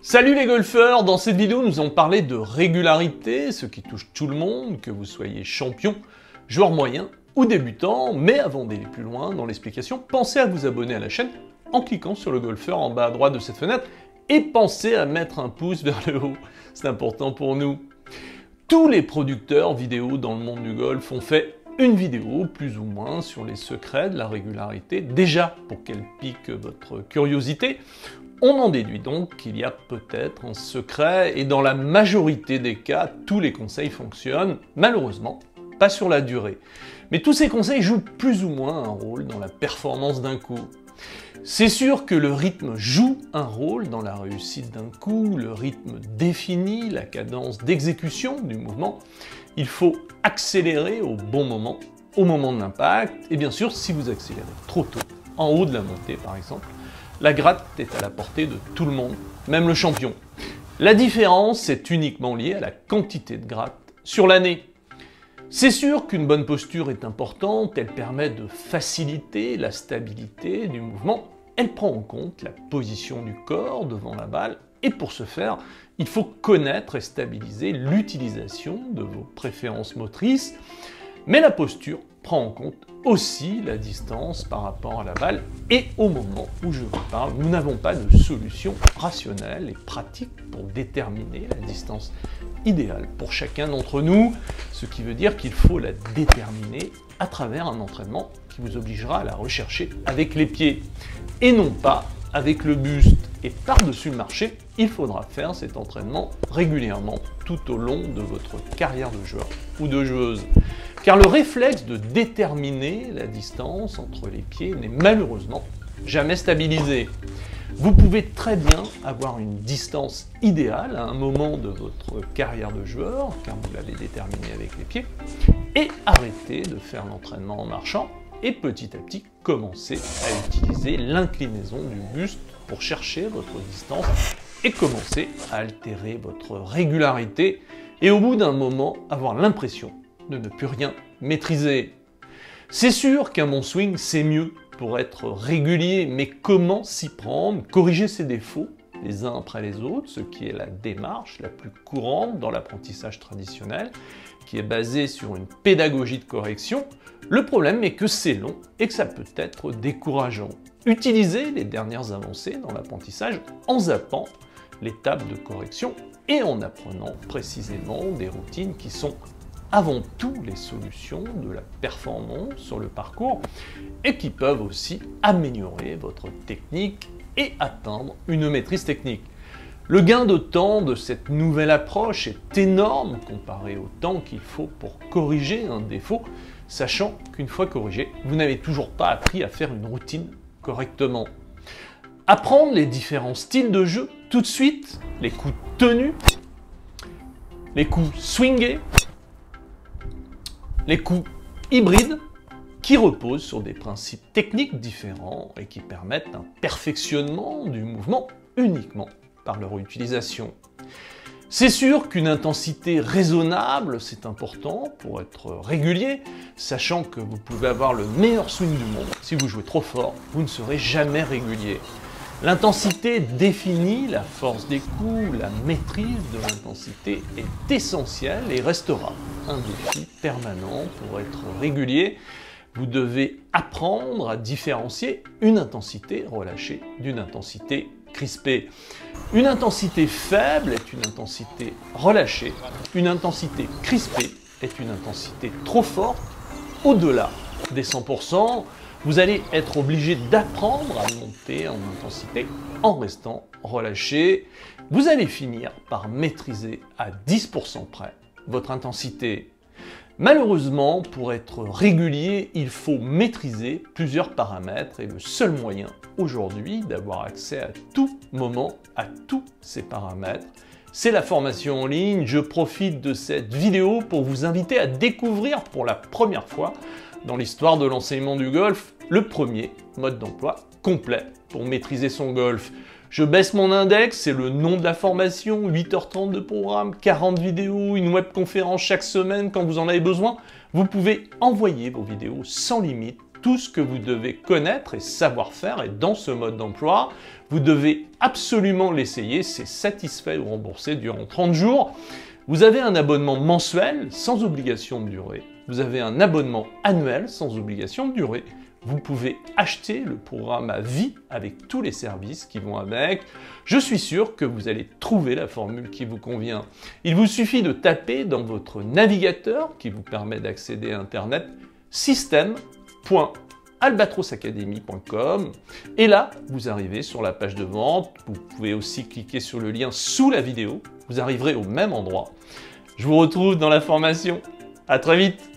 Salut les golfeurs, dans cette vidéo nous allons parler de régularité, ce qui touche tout le monde, que vous soyez champion, joueur moyen ou débutant, mais avant d'aller plus loin dans l'explication, pensez à vous abonner à la chaîne en cliquant sur le golfeur en bas à droite de cette fenêtre et pensez à mettre un pouce vers le haut, c'est important pour nous. Tous les producteurs vidéo dans le monde du golf ont fait une vidéo, plus ou moins, sur les secrets de la régularité, déjà pour qu'elle pique votre curiosité. On en déduit donc qu'il y a peut-être un secret, et dans la majorité des cas, tous les conseils fonctionnent, malheureusement, pas sur la durée. Mais tous ces conseils jouent plus ou moins un rôle dans la performance d'un coup. C'est sûr que le rythme joue un rôle dans la réussite d'un coup, le rythme définit la cadence d'exécution du mouvement. Il faut accélérer au bon moment, au moment de l'impact, et bien sûr, si vous accélérez trop tôt, en haut de la montée par exemple, la gratte est à la portée de tout le monde, même le champion. La différence est uniquement liée à la quantité de gratte sur l'année. C'est sûr qu'une bonne posture est importante, elle permet de faciliter la stabilité du mouvement, elle prend en compte la position du corps devant la balle, et pour ce faire, il faut connaître et stabiliser l'utilisation de vos préférences motrices, mais la posture prend en compte aussi la distance par rapport à la balle, et au moment où je vous parle, nous n'avons pas de solution rationnelle et pratique pour déterminer la distance idéale pour chacun d'entre nous, ce qui veut dire qu'il faut la déterminer à travers un entraînement qui vous obligera à la rechercher avec les pieds, et non pas avec le buste. Et par-dessus le marché, il faudra faire cet entraînement régulièrement tout au long de votre carrière de joueur ou de joueuse. Car le réflexe de déterminer la distance entre les pieds n'est malheureusement jamais stabilisé. Vous pouvez très bien avoir une distance idéale à un moment de votre carrière de joueur, car vous l'avez déterminée avec les pieds, et arrêter de faire l'entraînement en marchant, et petit à petit commencer à utiliser l'inclinaison du buste pour chercher votre distance et commencer à altérer votre régularité, et au bout d'un moment avoir l'impression de ne plus rien maîtriser. C'est sûr qu'un bon swing c'est mieux pour être régulier, mais comment s'y prendre, corriger ses défauts les uns après les autres, ce qui est la démarche la plus courante dans l'apprentissage traditionnel, qui est basée sur une pédagogie de correction. Le problème est que c'est long et que ça peut être décourageant. Utilisez les dernières avancées dans l'apprentissage en zappant l'étape de correction et en apprenant précisément des routines qui sont avant tout les solutions de la performance sur le parcours et qui peuvent aussi améliorer votre technique et atteindre une maîtrise technique. Le gain de temps de cette nouvelle approche est énorme comparé au temps qu'il faut pour corriger un défaut, sachant qu'une fois corrigé, vous n'avez toujours pas appris à faire une routine correctement. Apprendre les différents styles de jeu tout de suite, les coups tenus, les coups swingés, les coups hybrides, qui reposent sur des principes techniques différents et qui permettent un perfectionnement du mouvement uniquement par leur utilisation. C'est sûr qu'une intensité raisonnable, c'est important pour être régulier, sachant que vous pouvez avoir le meilleur swing du monde. Si vous jouez trop fort, vous ne serez jamais régulier. L'intensité définit la force des coups, la maîtrise de l'intensité est essentielle et restera un défi permanent pour être régulier. Vous devez apprendre à différencier une intensité relâchée d'une intensité crispée. Une intensité faible est une intensité relâchée, une intensité crispée est une intensité trop forte. Au-delà des 100%, vous allez être obligé d'apprendre à monter en intensité en restant relâché. Vous allez finir par maîtriser à 10% près votre intensité. Malheureusement, pour être régulier, il faut maîtriser plusieurs paramètres et le seul moyen aujourd'hui d'avoir accès à tout moment à tous ces paramètres, c'est la formation en ligne. Je profite de cette vidéo pour vous inviter à découvrir pour la première fois dans l'histoire de l'enseignement du golf le premier mode d'emploi complet pour maîtriser son golf. Je baisse mon index, c'est le nom de la formation, 8h30 de programme, 40 vidéos, une webconférence chaque semaine quand vous en avez besoin. Vous pouvez envoyer vos vidéos sans limite tout ce que vous devez connaître et savoir faire. Et dans ce mode d'emploi, vous devez absolument l'essayer. C'est satisfait ou remboursé durant 30 jours. Vous avez un abonnement mensuel sans obligation de durée. Vous avez un abonnement annuel sans obligation de durée. Vous pouvez acheter le programme à vie avec tous les services qui vont avec. Je suis sûr que vous allez trouver la formule qui vous convient. Il vous suffit de taper dans votre navigateur qui vous permet d'accéder à Internet system.albatrosacademy.com et là, vous arrivez sur la page de vente. Vous pouvez aussi cliquer sur le lien sous la vidéo. Vous arriverez au même endroit. Je vous retrouve dans la formation. À très vite!